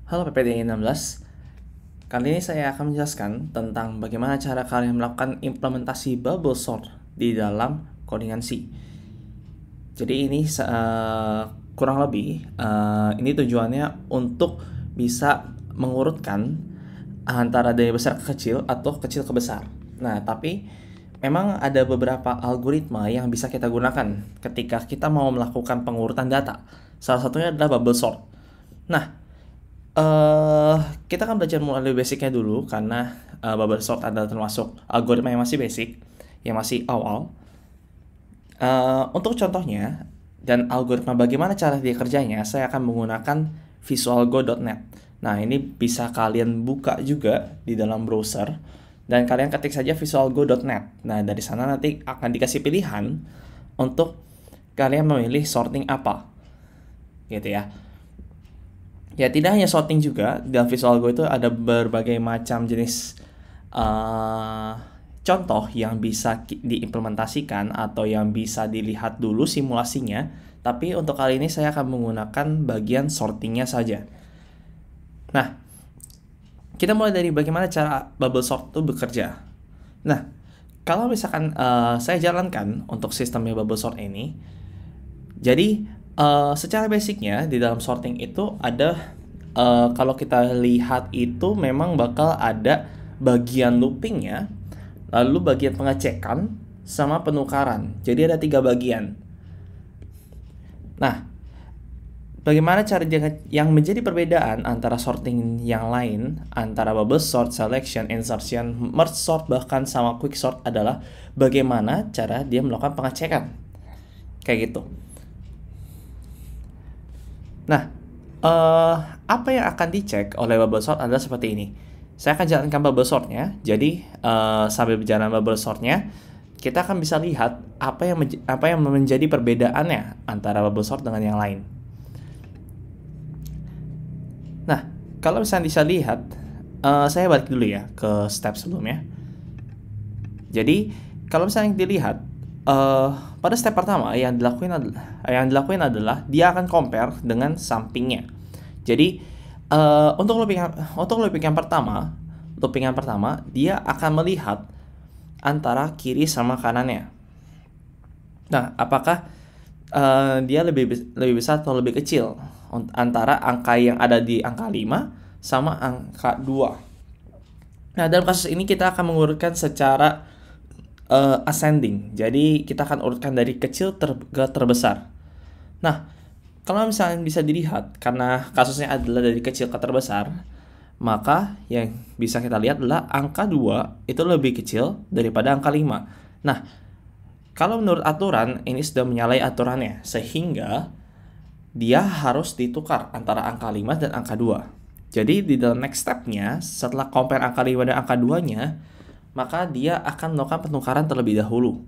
Halo PPDI 16. Kali ini saya akan menjelaskan tentang bagaimana cara kalian melakukan implementasi bubble sort di dalam codingan C. Jadi ini kurang lebih ini tujuannya untuk bisa mengurutkan antara dari besar ke kecil atau kecil ke besar. Nah, tapi memang ada beberapa algoritma yang bisa kita gunakan ketika kita mau melakukan pengurutan data. Salah satunya adalah bubble sort. Nah, eh kita akan belajar mulai dari basicnya dulu karena bubble sort adalah termasuk algoritma yang masih basic, yang masih awal. Untuk contohnya dan algoritma bagaimana cara dia kerjanya, saya akan menggunakan visualgo.net. Nah, ini bisa kalian buka juga di dalam browser dan kalian ketik saja visualgo.net. Nah, dari sana nanti akan dikasih pilihan untuk kalian memilih sorting apa, gitu ya. Ya, tidak hanya sorting juga, dalam VisualGo itu ada berbagai macam jenis uh, contoh yang bisa diimplementasikan atau yang bisa dilihat dulu simulasinya. Tapi untuk kali ini saya akan menggunakan bagian sortingnya saja. Nah, kita mulai dari bagaimana cara bubble sort itu bekerja. Nah, kalau misalkan saya jalankan untuk sistemnya bubble sort ini, jadi secara basicnya di dalam sorting itu ada kalau kita lihat itu memang bakal ada bagian loopingnya, lalu bagian pengecekan sama penukaran. Jadi ada 3 bagian. Nah, bagaimana cara yang menjadi perbedaan antara sorting yang lain, antara bubble sort, selection, insertion, merge sort, bahkan sama quick sort adalah bagaimana cara dia melakukan pengecekan. Kayak gitu. Nah, apa yang akan dicek oleh bubble sort adalah seperti ini. Saya akan jalankan bubble sortnya. Jadi sambil berjalan bubble sortnya, kita akan bisa lihat apa yang menjadi perbedaannya antara bubble sort dengan yang lain. Nah, kalau misalnya bisa lihat, saya balik dulu ya ke step sebelumnya. Jadi kalau misalnya dilihat, pada step pertama yang dilakuin adalah dia akan compare dengan sampingnya. Jadi untuk looping yang pertama dia akan melihat antara kiri sama kanannya. Nah, apakah dia lebih besar atau lebih kecil antara angka yang ada di angka 5 sama angka 2. Nah, dalam kasus ini kita akan mengurutkan secara ascending. Jadi kita akan urutkan dari kecil ke terbesar. Nah, kalau misalnya bisa dilihat, karena kasusnya adalah dari kecil ke terbesar, maka yang bisa kita lihat adalah angka 2 itu lebih kecil daripada angka 5. Nah, kalau menurut aturan, ini sudah menyalahi aturannya, sehingga dia harus ditukar antara angka 5 dan angka 2. Jadi di dalam next step-nya, setelah compare angka 5 dan angka 2-nya, maka dia akan melakukan penukaran terlebih dahulu.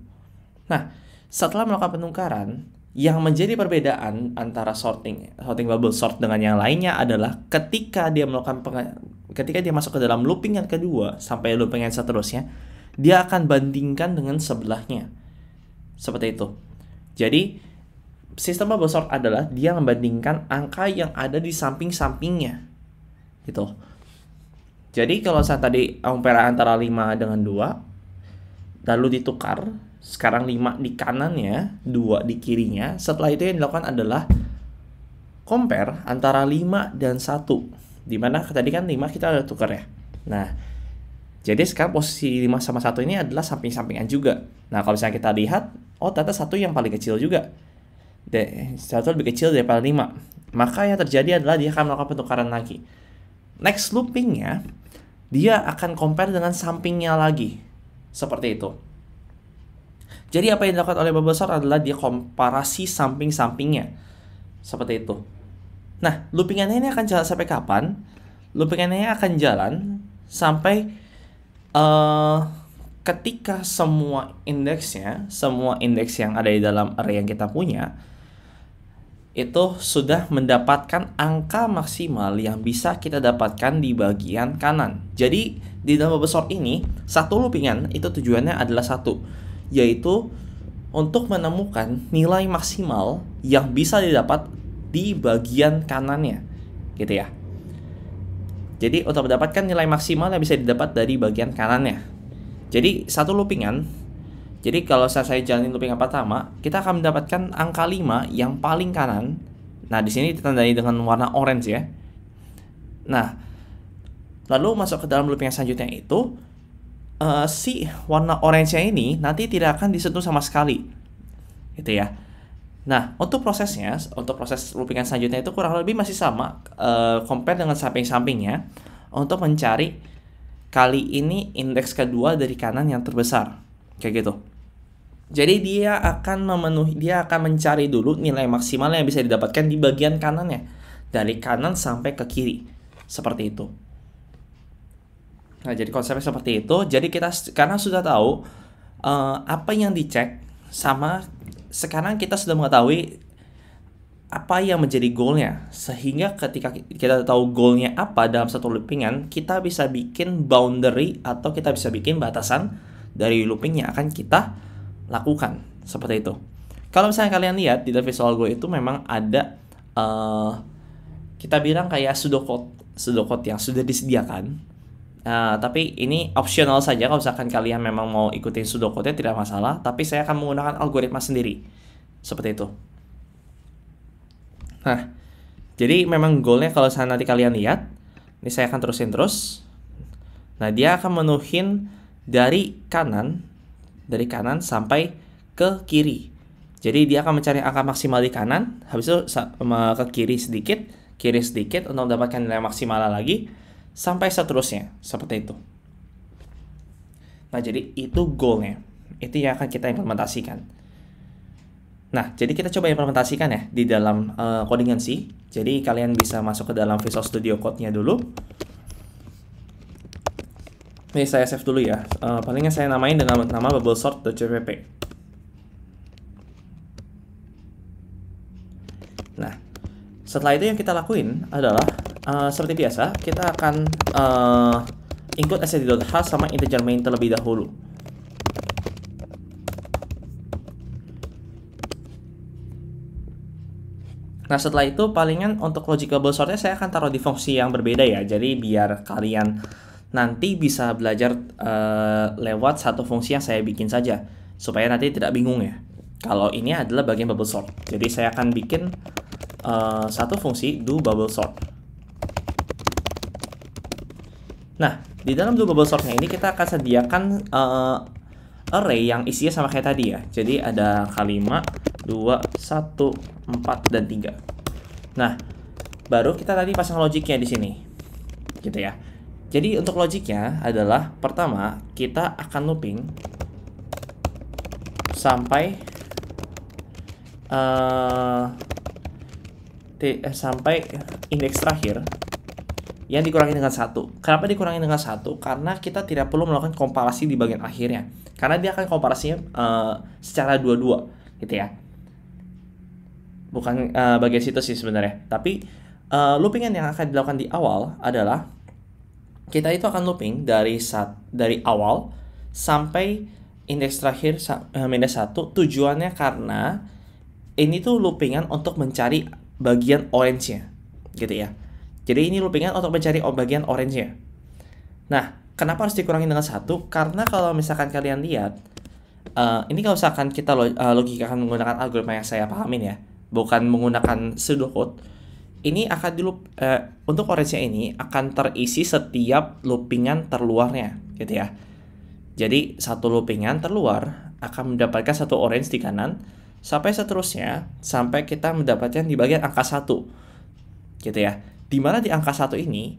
Nah, setelah melakukan penukaran, yang menjadi perbedaan antara sorting bubble sort dengan yang lainnya adalah ketika dia masuk ke dalam looping yang kedua sampai looping yang seterusnya, dia akan bandingkan dengan sebelahnya. Seperti itu. Jadi, sistem bubble sort adalah dia membandingkan angka yang ada di samping-sampingnya. Gitu. Jadi kalau saat tadi compare antara 5 dengan 2, lalu ditukar, sekarang 5 di kanannya, 2 di kirinya. Setelah itu yang dilakukan adalah compare antara 5 dan 1. Dimana tadi kan 5 kita udah tukar ya. Nah, jadi sekarang posisi 5 sama 1 ini adalah samping-sampingan juga. Nah, kalau misalnya kita lihat, oh ternyata 1 yang paling kecil juga. 1 lebih kecil daripada 5. Maka yang terjadi adalah dia akan melakukan penukaran lagi. Next loopingnya, dia akan compare dengan sampingnya lagi. Seperti itu. Jadi apa yang dilakukan oleh bubble sort adalah dia komparasi samping-sampingnya. Seperti itu. Nah, loopingannya ini akan jalan sampai kapan? Loopingannya akan jalan sampai ketika semua indeks yang ada di dalam array yang kita punya, itu sudah mendapatkan angka maksimal yang bisa kita dapatkan di bagian kanan. Jadi di dalam bubble sort ini, satu loopingan itu tujuannya adalah satu, yaitu untuk menemukan nilai maksimal yang bisa didapat di bagian kanannya, gitu ya. Jadi untuk mendapatkan nilai maksimal yang bisa didapat dari bagian kanannya. Jadi satu loopingan, jadi kalau saya jalanin loopingan pertama, kita akan mendapatkan angka 5 yang paling kanan. Nah, di sini ditandai dengan warna orange ya. Nah, lalu masuk ke dalam loopingan selanjutnya itu, si warna orange-nya ini nanti tidak akan disentuh sama sekali. Gitu ya. Nah, untuk prosesnya, untuk proses loopingan selanjutnya itu kurang lebih masih sama compare dengan samping-sampingnya untuk mencari kali ini indeks kedua dari kanan yang terbesar. Kayak gitu. Jadi dia akan mencari dulu nilai maksimal yang bisa didapatkan di bagian kanannya. Dari kanan sampai ke kiri. Seperti itu. Nah, jadi konsepnya seperti itu. Jadi kita karena sudah tahu apa yang dicek, sama sekarang kita sudah mengetahui apa yang menjadi goalnya, sehingga ketika kita tahu goalnya apa dalam satu loopingan, kita bisa bikin boundary atau kita bisa bikin batasan dari looping yang akan kita lakukan, seperti itu. Kalau misalnya kalian lihat di Visual Goal itu memang ada kita bilang kayak pseudocode yang sudah disediakan. Tapi ini optional saja kalau misalkan kalian memang mau ikutin pseudocode-nya tidak masalah, tapi saya akan menggunakan algoritma sendiri. Seperti itu. Nah, jadi memang goalnya kalau nanti kalian lihat, ini saya akan terusin terus. Nah, dia akan menuhin dari kanan sampai ke kiri. Jadi dia akan mencari angka maksimal di kanan, habis itu ke kiri sedikit untuk mendapatkan nilai maksimal lagi, sampai seterusnya, seperti itu. Nah, jadi itu goalnya. Itu yang akan kita implementasikan. Nah, jadi kita coba implementasikan ya di dalam codingan C. Jadi kalian bisa masuk ke dalam Visual Studio Code-nya dulu. Ini saya save dulu ya. Palingnya saya namain dengan nama bubblesort.jpp. Nah, setelah itu yang kita lakuin adalah seperti biasa, kita akan include std.h sama integer main terlebih dahulu. Nah, setelah itu palingan untuk logical sortnya saya akan taruh di fungsi yang berbeda ya. Jadi biar kalian nanti bisa belajar lewat satu fungsi yang saya bikin saja, supaya nanti tidak bingung ya. Kalau ini adalah bagian bubble sort. Jadi saya akan bikin satu fungsi do bubble sort. Nah, di dalam do bubble sortnya ini kita akan sediakan array yang isinya sama kayak tadi ya. Jadi ada angka 5, 2, 1, 4, dan 3. Nah, baru kita tadi pasang logiknya di sini. Gitu ya. Jadi untuk logiknya adalah pertama kita akan looping sampai sampai indeks terakhir yang dikurangi dengan 1. Kenapa dikurangi dengan 1? Karena kita tidak perlu melakukan komparasi di bagian akhirnya. Karena dia akan komparasinya secara dua-dua, gitu ya. Bukan bagian situ sih sebenarnya. Tapi loopingan yang akan dilakukan di awal adalah kita itu akan looping dari awal sampai indeks terakhir minus 1. Tujuannya karena ini tuh loopingan untuk mencari bagian orange-nya, gitu ya. Jadi ini loopingan untuk mencari bagian orange-nya. Nah, kenapa harus dikurangi dengan 1? Karena kalau misalkan kalian lihat, ini kalau misalkan kita logikakan menggunakan algoritma yang saya pahamin ya, bukan menggunakan pseudocode, ini akan untuk orange-nya ini akan terisi setiap loopingan terluarnya, gitu ya. Jadi satu loopingan terluar akan mendapatkan satu orange di kanan, sampai seterusnya, sampai kita mendapatkan di bagian angka 1, gitu ya. Dimana di angka 1 ini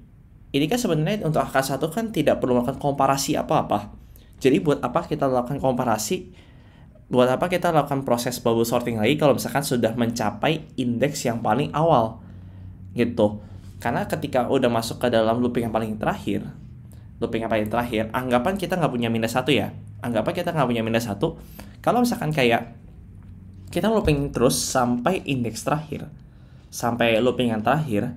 kan sebenarnya untuk angka 1 kan tidak perlu melakukan komparasi apa-apa. Jadi buat apa kita lakukan komparasi? Buat apa kita lakukan proses bubble sorting lagi kalau misalkan sudah mencapai indeks yang paling awal? Gitu. Karena ketika udah masuk ke dalam looping yang paling terakhir, anggapan kita nggak punya minus 1 ya. Anggapan kita nggak punya minus 1. Kalau misalkan kayak kita looping terus sampai indeks terakhir, sampai looping yang terakhir,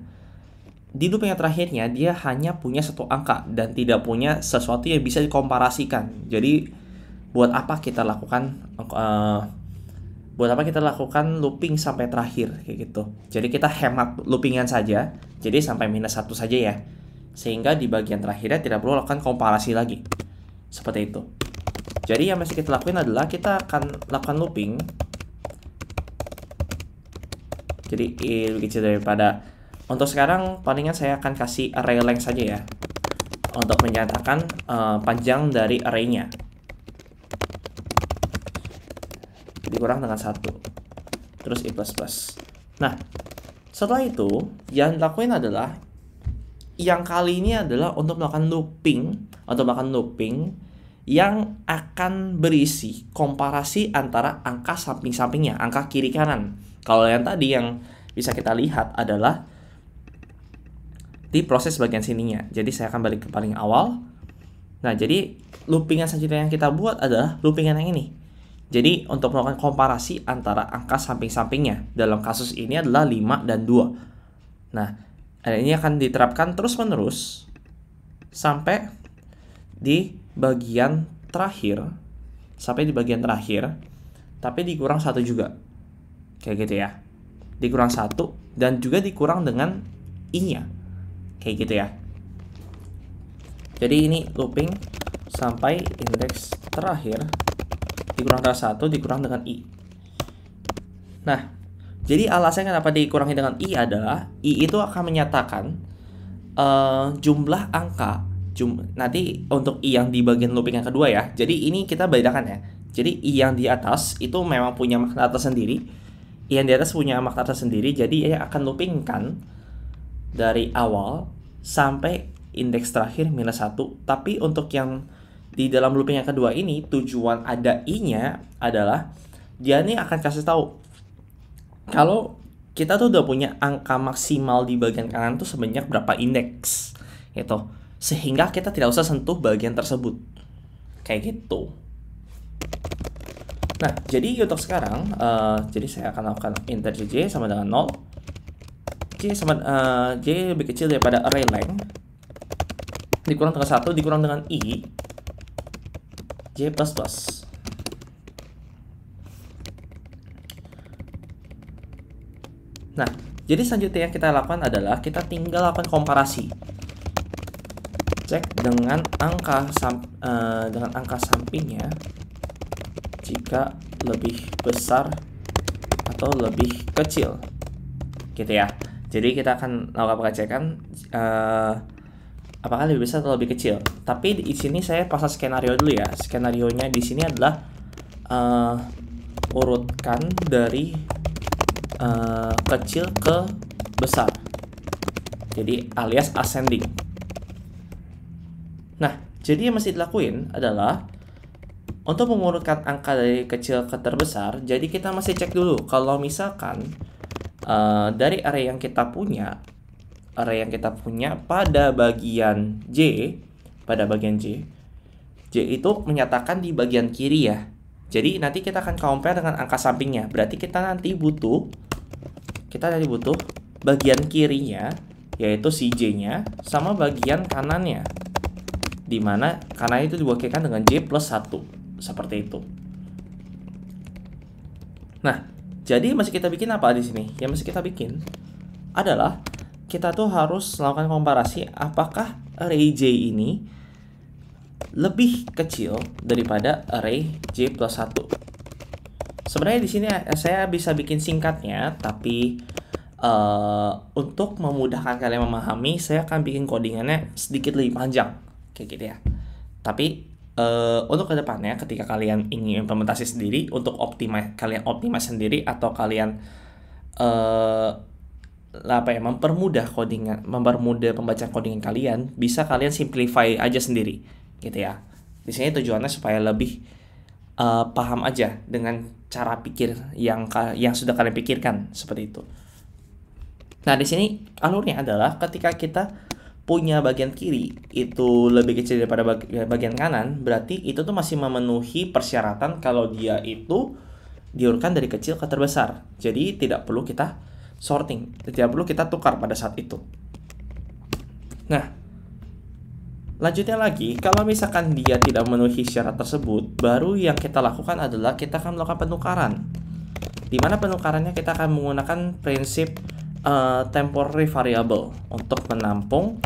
di looping yang terakhirnya dia hanya punya satu angka dan tidak punya sesuatu yang bisa dikomparasikan. Jadi buat apa kita lakukan looping sampai terakhir kayak gitu. Jadi kita hemat loopingan saja. Jadi sampai minus 1 saja ya. Sehingga di bagian terakhirnya tidak perlu lakukan komparasi lagi. Seperti itu. Jadi yang mesti kita lakuin adalah kita akan lakukan looping. Jadi lebih kecil daripada, untuk sekarang palingan saya akan kasih array length saja ya, untuk menyatakan panjang dari arraynya. Dikurang dengan 1. Terus i++. Nah, setelah itu yang dilakuin adalah, yang kali ini adalah untuk melakukan looping yang akan berisi komparasi antara angka samping-sampingnya, angka kiri kanan. Kalau yang tadi yang bisa kita lihat adalah di proses bagian sininya. Jadi saya akan balik ke paling awal. Nah, jadi loopingan selanjutnya yang kita buat adalah loopingan yang ini. Jadi untuk melakukan komparasi antara angka samping-sampingnya, dalam kasus ini adalah 5 dan 2. Nah, ini akan diterapkan terus-menerus sampai di bagian terakhir, tapi dikurang 1 juga. Kayak gitu ya. Dikurang 1 dan juga dikurang dengan i-nya. Kayak gitu ya. Jadi ini looping sampai indeks terakhir dikurang dengan 1 dikurang dengan i. Nah, jadi alasan kenapa dikurangi dengan i adalah i itu akan menyatakan jumlah angka. Nanti untuk i yang di bagian looping yang kedua ya. Jadi ini kita bedakan ya. Jadi i yang di atas itu memang punya makna tersendiri. I yang di atas punya makna tersendiri. Jadi ia akan loopingkan dari awal sampai indeks terakhir -1. Tapi untuk yang di dalam looping yang kedua ini, tujuan ada i-nya adalah dia ini akan kasih tahu kalau kita tuh udah punya angka maksimal di bagian kanan tuh sebanyak berapa indeks gitu, sehingga kita tidak usah sentuh bagian tersebut kayak gitu. Nah, jadi untuk sekarang jadi saya akan lakukan enter j sama dengan 0. J lebih kecil daripada array length dikurang dengan 1 dikurang dengan i j++. Nah, jadi selanjutnya yang kita lakukan adalah kita tinggal lakukan komparasi. Cek dengan angka sampingnya jika lebih besar atau lebih kecil. Gitu ya. Jadi kita akan lakukan pengecekan apakah lebih besar atau lebih kecil. Tapi di sini saya pasang skenario dulu ya. Skenarionya di sini adalah urutkan dari kecil ke besar. Jadi alias ascending. Nah, jadi yang mesti dilakuin adalah untuk mengurutkan angka dari kecil ke terbesar. Jadi kita masih cek dulu kalau misalkan dari array yang kita punya pada bagian J itu menyatakan di bagian kiri ya. Jadi nanti kita akan compare dengan angka sampingnya. Berarti kita nanti butuh bagian kirinya, yaitu si J-nya, sama bagian kanannya, dimana kanan itu diwakilkan dengan J+1, seperti itu. Nah, jadi yang mesti kita bikin apa di sini? Yang mesti kita bikin adalah kita tuh harus melakukan komparasi apakah array J ini lebih kecil daripada array J+1. Sebenarnya di sini saya bisa bikin singkatnya, tapi untuk memudahkan kalian memahami, saya akan bikin codingannya sedikit lebih panjang, kayak gitu ya. Tapi untuk kedepannya, ketika kalian ingin implementasi sendiri, untuk kalian optimize sendiri, atau kalian mempermudah pembacaan codingan kalian, bisa kalian simplify aja sendiri, gitu ya. Di sini tujuannya supaya lebih paham aja dengan cara pikir yang sudah kalian pikirkan, seperti itu. Nah, di sini alurnya adalah ketika kita punya bagian kiri itu lebih kecil daripada bagian kanan, berarti itu tuh masih memenuhi persyaratan kalau dia itu diurutkan dari kecil ke terbesar. Jadi tidak perlu kita sorting, tidak perlu kita tukar pada saat itu. Nah, lanjutnya lagi, kalau misalkan dia tidak memenuhi syarat tersebut, baru yang kita lakukan adalah kita akan melakukan penukaran. Di mana penukarannya kita akan menggunakan prinsip temporary variable untuk menampung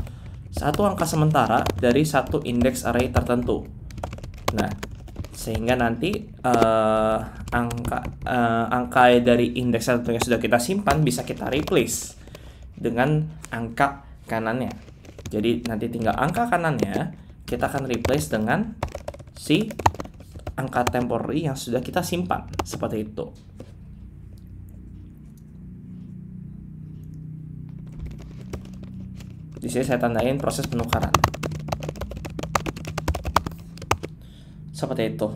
satu angka sementara dari satu indeks array tertentu. Nah, sehingga nanti angka dari indeks tertentu yang sudah kita simpan bisa kita replace dengan angka kanannya. Jadi nanti tinggal angka kanannya kita akan replace dengan si angka temporary yang sudah kita simpan, seperti itu. Di sini saya tandain proses penukaran. Seperti itu.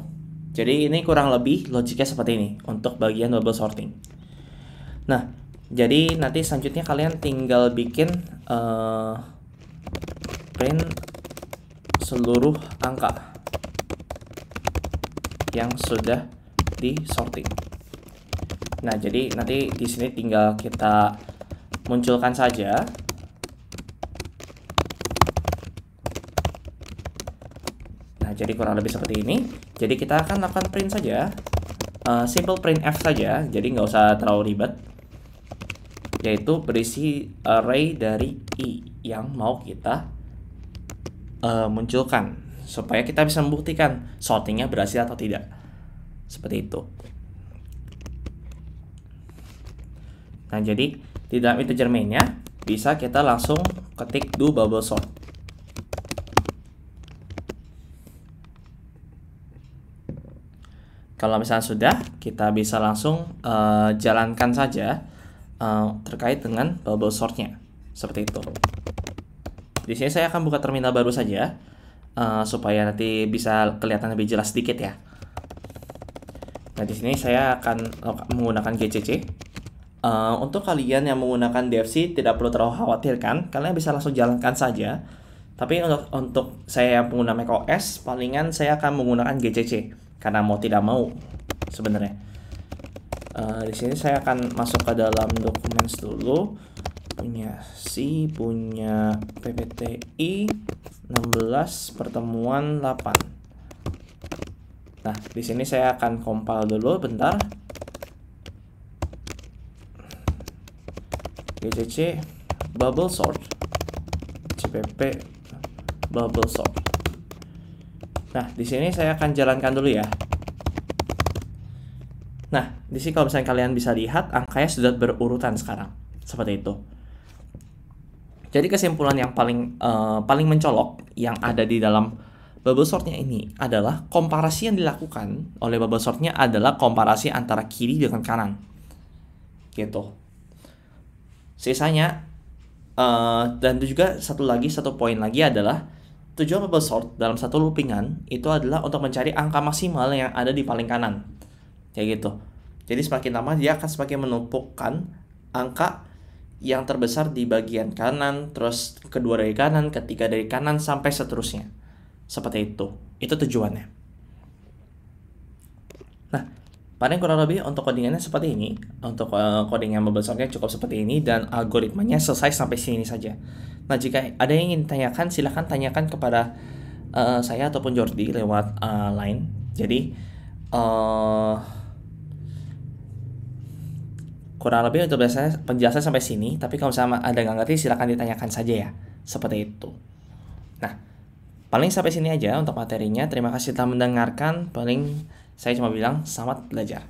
Jadi ini kurang lebih logiknya seperti ini untuk bagian bubble sorting. Nah, jadi nanti selanjutnya kalian tinggal bikin print seluruh angka yang sudah disorting. Nah, jadi nanti di sini tinggal kita munculkan saja. Nah, jadi kurang lebih seperti ini. Jadi kita akan lakukan print saja, simple print F saja, jadi nggak usah terlalu ribet. Yaitu berisi array dari I yang mau kita munculkan, supaya kita bisa membuktikan sortingnya berhasil atau tidak. Seperti itu. Nah, jadi di dalam integer main-nya bisa kita langsung ketik do bubble sort. Kalau misalnya sudah, kita bisa langsung jalankan saja terkait dengan bubble sortnya, seperti itu. Di sini saya akan buka terminal baru saja supaya nanti bisa kelihatan lebih jelas sedikit ya. Nah, di sini saya akan menggunakan GCC. Untuk kalian yang menggunakan DFC tidak perlu terlalu khawatirkan, kalian bisa langsung jalankan saja. Tapi untuk saya yang pengguna macOS, palingan saya akan menggunakan GCC karena mau tidak mau sebenarnya. Di sini saya akan masuk ke dalam documents dulu. Punya C, punya PPTI 16 pertemuan 8. Nah, di sini saya akan compile dulu bentar. GCC bubble sort, CPP bubble sort. Nah, di sini saya akan jalankan dulu ya. Nah, di sini kalau misalnya kalian bisa lihat, angkanya sudah berurutan sekarang. Seperti itu. Jadi kesimpulan yang paling mencolok yang ada di dalam bubble sortnya ini adalah komparasi yang dilakukan oleh bubble sortnya adalah komparasi antara kiri dengan kanan. Gitu. Sisanya, dan juga satu poin lagi adalah tujuan bubble sort dalam satu loopingan itu adalah untuk mencari angka maksimal yang ada di paling kanan. Kayak gitu. Jadi semakin lama dia akan semakin menumpukan angka yang terbesar di bagian kanan, terus kedua dari kanan, ketiga dari kanan, sampai seterusnya. Seperti itu. Itu tujuannya. Nah, paling kurang lebih untuk codingannya seperti ini. Untuk codingan bubble sortnya cukup seperti ini dan algoritmanya selesai sampai sini saja. Nah, jika ada yang ingin tanyakan, silahkan tanyakan kepada saya ataupun Jordi lewat line. Jadi kurang lebih untuk penjelasan sampai sini. Tapi kalau misalnya ada yang nggak ngerti, silahkan ditanyakan saja ya. Seperti itu. Nah, paling sampai sini aja untuk materinya. Terima kasih telah mendengarkan. Paling saya cuma bilang selamat belajar.